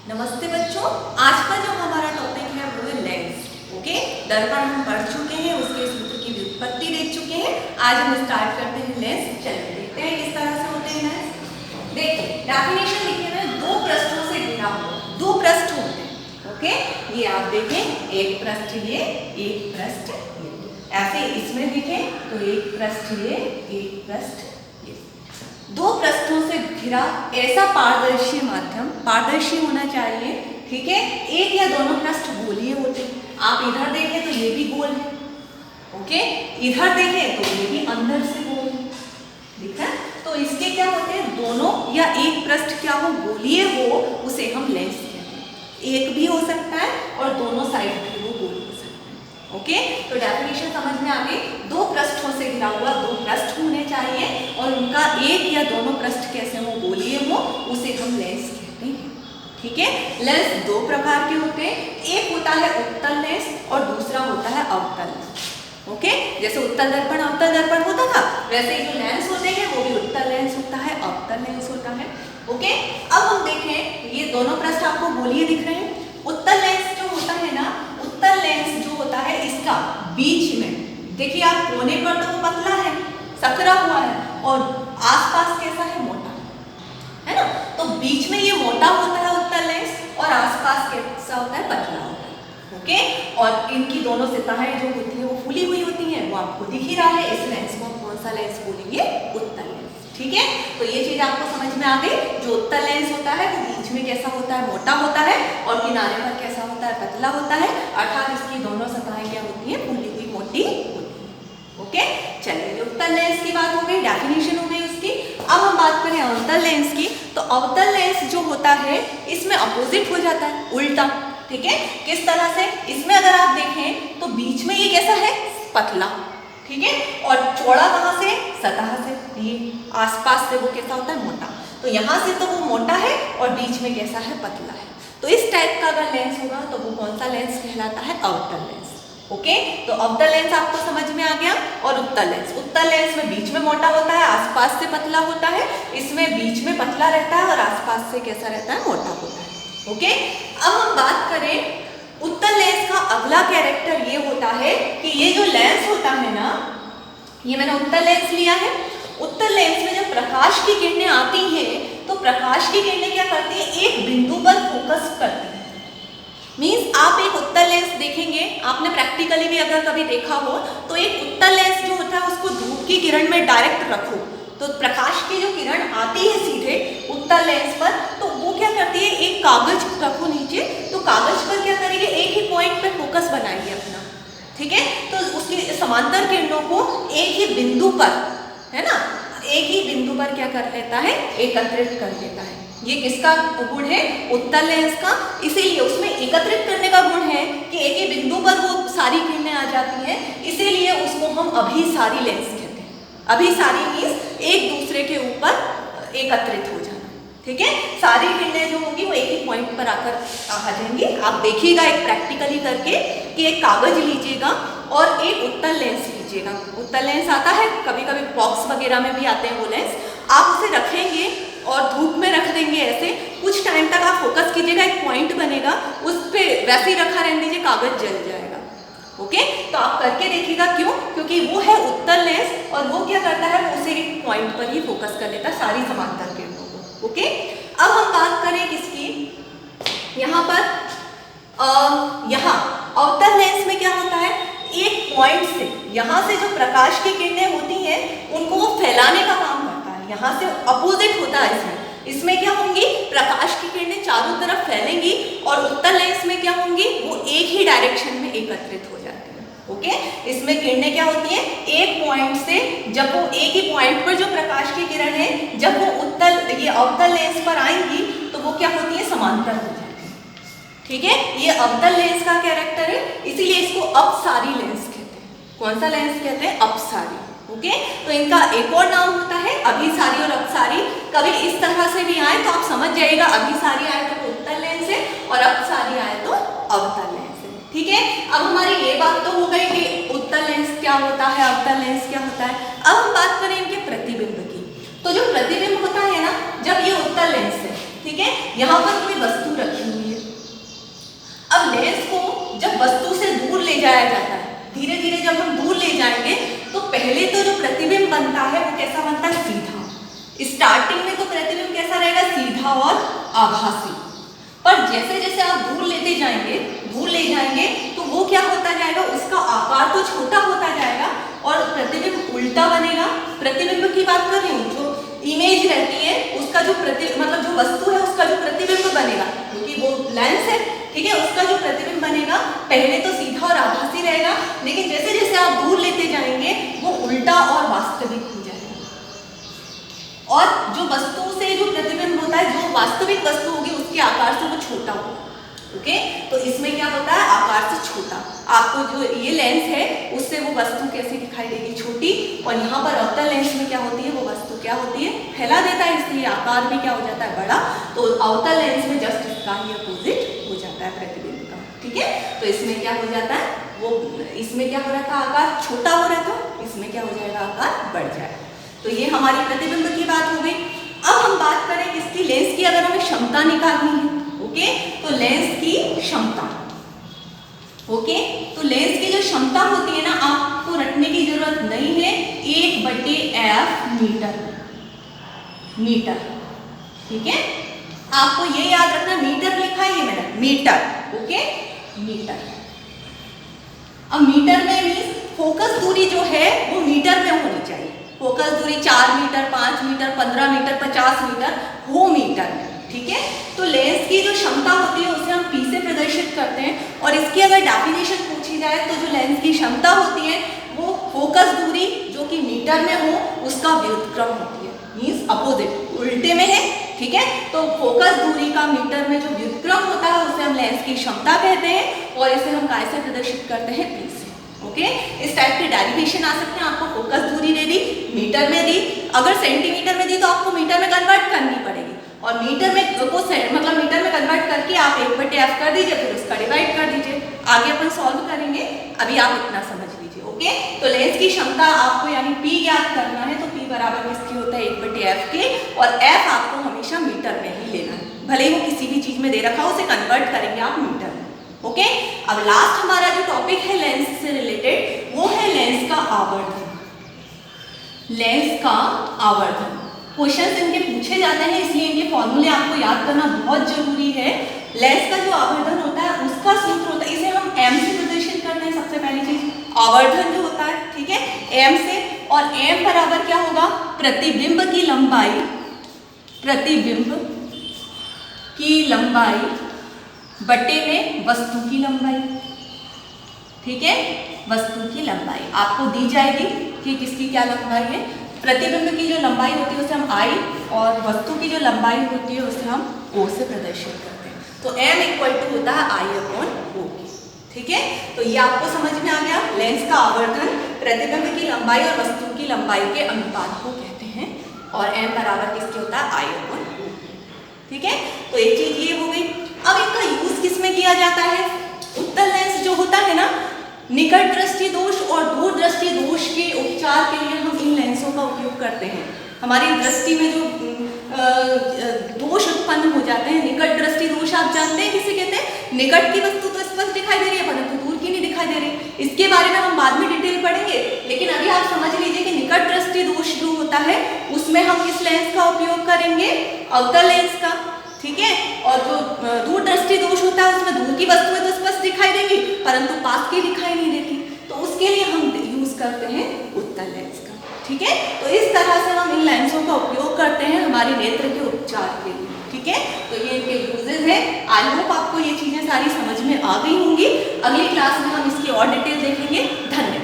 नमस्ते बच्चों, आज का जो हमारा टॉपिक है वो है लेंस। ओके, दर्पण हम पढ़ चुके हैं, उसके सूत्र की व्युत्पत्ति देख चुके हैं। आज हम स्टार्ट करते हैं लेंस। चलिए देखते हैं किस तरह से होते हैं लेंस। देखिए डेफिनेशन लिखे हुए हैं, दो पृष्ठों से घिरा हुआ, दो पृष्ठ होते हैं। ओके, ये आप देखें, एक पृष्ठ ये, एक पृष्ठ ये। ऐसे इसमें देखें तो एक पृष्ठ ये, एक पृष्ठ ये। दो पृष्ठों से घिरा ऐसा पारदर्शी माध्यम, पारदर्शी होना चाहिए, ठीक है। एक या दोनों पृष्ठ गोलीय होते हैं। आप इधर देखें तो ये भी गोल है, ओके, इधर देखें तो ये भी अंदर से गोल है, ठीक है। तो इसके क्या होते हैं, दोनों या एक पृष्ठ क्या हो, गोलीय हो, उसे हम लेंस कहते हैं। एक भी हो सकता है और दोनों साइड भी वो गोल हो सकता है। ओके, तो डेफिनेशन समझ में आ गई। दो पृष्ठों से घिरा हुआ दो पृष्ठ होने चाहिए और उनका एक या दोनों पृष्ठ कैसे हो, गोलीय हो, उसे हम लेंस कहते हैं, ठीक है। लेंस दो प्रकार के होते हैं, एक होता है उत्तल लेंस और दूसरा होता है अवतल लेंस। ओके, जैसे उत्तल दर्पण अवतल दर्पण होता था, वैसे ही जो लेंस होते हैं वो भी उत्तल लेंस होता है, अवतल लेंस होता है। ओके, अब हम देखें, ये दोनों पृष्ठ आपको गोलीय दिख रहे हैं। उत्तल लेंस जो होता है ना, उत्तल लेंस जो होता है इसका बीच में देखिए आप, कोने पर तो वो पतला है, सकरा हुआ है, और आसपास कैसा है, मोटा है ना। तो बीच में ये मोटा होता है उत्तल लेंस और आसपास कैसा होता है, पतला होता है। ओके, और इनकी दोनों सतहें जो होती है वो फूली हुई होती हैं, वो आपको दिख ही रहा है। इस लेंस को हम कौन सा लेंस बोलेंगे, उत्तल लेंस, ठीक है। तो ये चीज आपको समझ में आ गई। जो उत्तल लेंस होता है वो बीच में कैसा होता है, मोटा होता है, और किनारे पर कैसा होता है, पतला होता है, अर्थात इसकी दोनों सतहें क्या होती है, फूली हुई मोटी होती है। ओके, चलिए उत्तल लेंस की बात हो गई, डेफिनेशन हो गई उसकी। अब हम बात करें अवतल लेंस की, तो अवतल लेंस जो होता है इसमें अपोजिट हो जाता है, उल्टा, ठीक है। किस तरह से, इसमें अगर आप देखें तो बीच में ये कैसा है, पतला, ठीक है, और चौड़ा कहाँ से, सतह से, ये आसपास से वो कैसा होता है, मोटा। तो यहाँ से तो वो मोटा है और बीच में कैसा है, पतला है। तो इस टाइप का अगर लेंस होगा तो वो कौन सा लेंस कहलाता है, अवतल लेंस। ओके, तो अवतल लेंस आपको समझ में आ गया। और उत्तल लेंस, उत्तल लेंस में बीच में मोटा होता है, आसपास से पतला होता है। इसमें बीच में पतला रहता है और आसपास से कैसा रहता है, मोटा होता है। ओके, अब हम बात करें उत्तल लेंस का अगला कैरेक्टर ये होता है कि ये जो लेंस होता है ना, ये मैंने उत्तल लेंस लिया है। उत्तल लेंस में जब प्रकाश की किरणें आती हैं तो प्रकाश की किरणें क्या करती है, एक बिंदु पर फोकस करती है। मीन्स आप एक उत्तल लेंस देखेंगे, आपने प्रैक्टिकली भी अगर कभी देखा हो, तो एक उत्तल लेंस जो होता है उसको धूप की किरण में डायरेक्ट रखो तो प्रकाश की जो किरण आती है सीधे उत्तल लेंस पर, तो वो क्या करती है, एक कागज रखो नीचे, तो कागज पर क्या करेगी, एक ही पॉइंट पे फोकस बनाएगी अपना, ठीक है। तो उसकी समांतर किरणों को एक ही बिंदु पर, है ना, एक ही बिंदु पर क्या कर लेता है, एकत्रित कर लेता है। ये किसका गुण है, उत्तल लेंस का। इसीलिए उसमें एकत्रित करने का गुण है कि एक ही बिंदु पर वो सारी किरणें आ जाती हैं, इसीलिए उसको हम अभिसारी लेंस कहते हैं। अभिसारी मीन्स एक दूसरे के ऊपर एकत्रित हो जाना, ठीक है। सारी किरणें जो होंगी वो एक ही पॉइंट पर आकर आ जाएंगी। आप देखिएगा एक प्रैक्टिकली करके कि एक कागज लीजिएगा और एक उत्तल लेंस लीजिएगा। उत्तल लेंस आता है, कभी कभी बॉक्स वगैरह में भी आते हैं वो लेंस। आप उसे रखेंगे और धूप में रख देंगे, ऐसे कुछ टाइम तक आप फोकस कीजिएगा, एक पॉइंट बनेगा, उस पर वैसे ही रखा रहने दीजिए, कागज जल जाएगा। ओके, तो आप करके देखिएगा, क्यों, क्योंकि वो है उत्तल लेंस और वो क्या करता है, वो उसे एक पॉइंट पर ही फोकस कर लेता है, सारी समांतर किरणों को। ओके, अब हम बात करें किसकी, यहाँ पर यहाँ अवतल लेंस में क्या होता है, एक पॉइंट से, यहाँ से जो प्रकाश की किरणें होती हैं उनको वो फैलाने का काम करता है। यहाँ से अपोजिट होता है इसमें क्या होंगी, प्रकाश की किरणें चारों तरफ फैलेंगी और उत्तल लेंस में क्या होंगी, वो एक ही डायरेक्शन में एकत्रित हो जाती है। ओके, इसमें किरणें क्या होती हैं, एक पॉइंट से, जब वो एक ही पॉइंट पर जो प्रकाश की किरण है, जब वो ये अवतल लेंस पर आएंगी तो वो क्या होती है, समांतर हो जाती है, ठीक है। ये अवतल लेंस का कैरेक्टर है, इसीलिए इसको अपसारी लेंस कहते हैं। कौन सा लेंस कहते हैं, अपसारी। ओके, तो इनका एक और नाम होता है अभिसारी और अपसारी। कभी इस तरह से भी आए तो आप समझ जाइएगा, अभिसारी आए तो उत्तल लेंस है और अपसारी आए तो अवतल लेंस है, ठीक है। अब हमारी ये बात तो हो गई कि उत्तल लेंस क्या होता है, अवतल लेंस क्या होता है। अब हम बात करें इनके प्रतिबिंब की। तो जो प्रतिबिंब होता है ना, जब ये उत्तल लेंस है, ठीक है, यहाँ पर कोई वस्तु रखी हुई जाएंगे तो पहले तो जो प्रतिबिंब बनता है वो कैसा बनता है, सीधा। स्टार्टिंग में तो प्रतिबिंब कैसा रहेगा, सीधा और आभासी। पर जैसे जैसे आप दूर ले जाएंगे तो वो क्या होता जाएगा, उसका आकार तो छोटा होता जाएगा और प्रतिबिंब उल्टा बनेगा। प्रतिबिंब की बात कर रही हूँ, जो इमेज रहती है उसका जो मतलब जो वस्तु है उसका जो प्रतिबिंब बनेगा, क्योंकि वो लेंस है, ठीक है, उसका जो प्रतिबिंब बनेगा पहले तो सीधा और आभासी रहेगा, लेकिन जैसे जैसे आप दूर लेते जाएंगे वो उल्टा और वास्तविक हो जाएगा। और जो वस्तु से जो प्रतिबिंब होता है, जो वास्तविक वस्तु होगी उसके आकार से वो छोटा होगा। ओके, तो इसमें क्या होता है, आकार से छोटा। आपको जो ये लेंस है उससे वो वस्तु कैसे दिखाई देगी, छोटी, और यहाँ पर अवतल लेंस में क्या होती है, वो वस्तु क्या होती है, फैला देता है, इसलिए आकार भी क्या हो जाता है, बड़ा। तो अवतल लेंस में जस्ट इसका ही अपोजिट हो जाता है प्रतिबिंब का, ठीक है। तो इसमें क्या हो जाता है, वो इसमें क्या हो रहा था, आकार छोटा हो रहा था, इसमें क्या हो जाएगा, आकार बढ़ जाएगा। तो ये हमारी प्रतिबिंब की बात हो गई। अब हम बात करें इसकी, लेंस की अगर हमें क्षमता निकालनी है, ओके, तो लेंस की क्षमता, ओके, तो लेंस की जो क्षमता होती है ना, आपको रटने की जरूरत नहीं है, 1/f मीटर, ठीक है। आपको ये याद रखना, मीटर लिखा है ये मैंने, मीटर, ओके, मीटर। अब मीटर में मीन्स फोकस दूरी जो है वो मीटर में होनी चाहिए। फोकस दूरी 4 मीटर, 5 मीटर, 15 मीटर, 50 मीटर हो मीटर में, ठीक है। तो लेंस की जो क्षमता होती है उसे हम P से प्रदर्शित करते हैं, और इसकी अगर डेफिनेशन पूछी जाए तो जो लेंस की क्षमता होती है वो फोकस दूरी जो कि मीटर में हो उसका व्युत्क्रम होती है, मीन्स अपोजिट, उल्टे में है, ठीक है। तो फोकस दूरी का मीटर में जो व्युत्क्रम होता है उसे हम लेंस की क्षमता कहते हैं, और इसे हम काय से प्रदर्शित करते हैं, P से। ओके, इस टाइप के डेरिवेशन आ सकते हैं। आपको फोकस दूरी दे दी, मीटर में दी, अगर सेंटीमीटर में दी तो आपको मीटर में कन्वर्ट करनी पड़ेगी, और मीटर में को मतलब मीटर में कन्वर्ट करके आप 1/f कर दीजिए, फिर उसका डिवाइड कर दीजिए। आगे अपन सॉल्व करेंगे, अभी आप इतना समझ लीजिए, ओके। तो लेंस की क्षमता आपको यानी P ज्ञात करना है, तो P बराबर किसकी होता है, 1/f के, और f आपको हमेशा मीटर में ही लेना है, भले ही वो किसी भी चीज में दे रखा हो, उसे कन्वर्ट करेंगे आप मीटर में, ओके। अब लास्ट हमारा जो टॉपिक है लेंस से रिलेटेड, वो है लेंस का आवर्धन। लेंस का आवर्धन क्वेश्चंस इनके पूछे जाते हैं, इसलिए इनके फॉर्मूले आपको याद करना बहुत जरूरी है। लेंस का जो आवर्धन होता है उसका सूत्र होता है, इसे हम m से प्रदर्शित करते हैं। सबसे पहली चीज आवर्धन जो होता है, ठीक है, m से, और m बराबर क्या होगा, प्रतिबिंब की लंबाई, प्रतिबिंब की लंबाई बटे में वस्तु की लंबाई, ठीक है, वस्तु की लंबाई आपको दी जाएगी कि किसकी क्या लंबाई है। प्रतिबिंब की जो लंबाई होती है उसे हम I, और वस्तु की जो लंबाई होती है उसे हम O से प्रदर्शित करते हैं। तो m = होता है I/O, ठीक है। तो ये आपको समझ में आ गया, लेंस का आवर्धन प्रतिबिंब की लंबाई और वस्तु की लंबाई के अनुपात को कहते हैं, और m बराबर किसके होता है, I/O, ठीक है। तो एक चीज ये हो गई। अब इनका यूज किसमें किया जाता है, उत्तल लेंस जो होता है ना, निकट दृष्टि दोष और दूर दृष्टि दोष के उपचार के लिए हम इन लेंसों का उपयोग करते हैं। हमारी दृष्टि में जो दोष उत्पन्न हो जाते हैं, निकट दृष्टि दोष आप जानते हैं किसे कहते हैं, निकट की वस्तु तो स्पष्ट दिखाई दे रही है परंतु दूर की नहीं दिखाई दे रही। इसके बारे में हम बाद में डिटेल पढ़ेंगे, लेकिन अभी आप समझ लीजिए कि निकट दृष्टि दोष जो होता है उसमें हम किस लेंस का उपयोग करेंगे, अवतल लेंस का, ठीक है। और जो दूर दृष्टि दोष होता है उसमें दूर की वस्तुएं तो स्पष्ट दिखाई देंगी परंतु पास की दिखाई नहीं देती, तो उसके लिए हम यूज करते हैं उत्तल लेंस का, ठीक है। तो इस तरह से हम इन लेंसों का उपयोग करते हैं हमारे नेत्र के उपचार के लिए, ठीक है। तो ये इनके यूजेस हैं। आई होप आपको ये चीजें सारी समझ में आ गई होंगी। अगली क्लास में हम इसकी और डिटेल देखेंगे। धन्यवाद।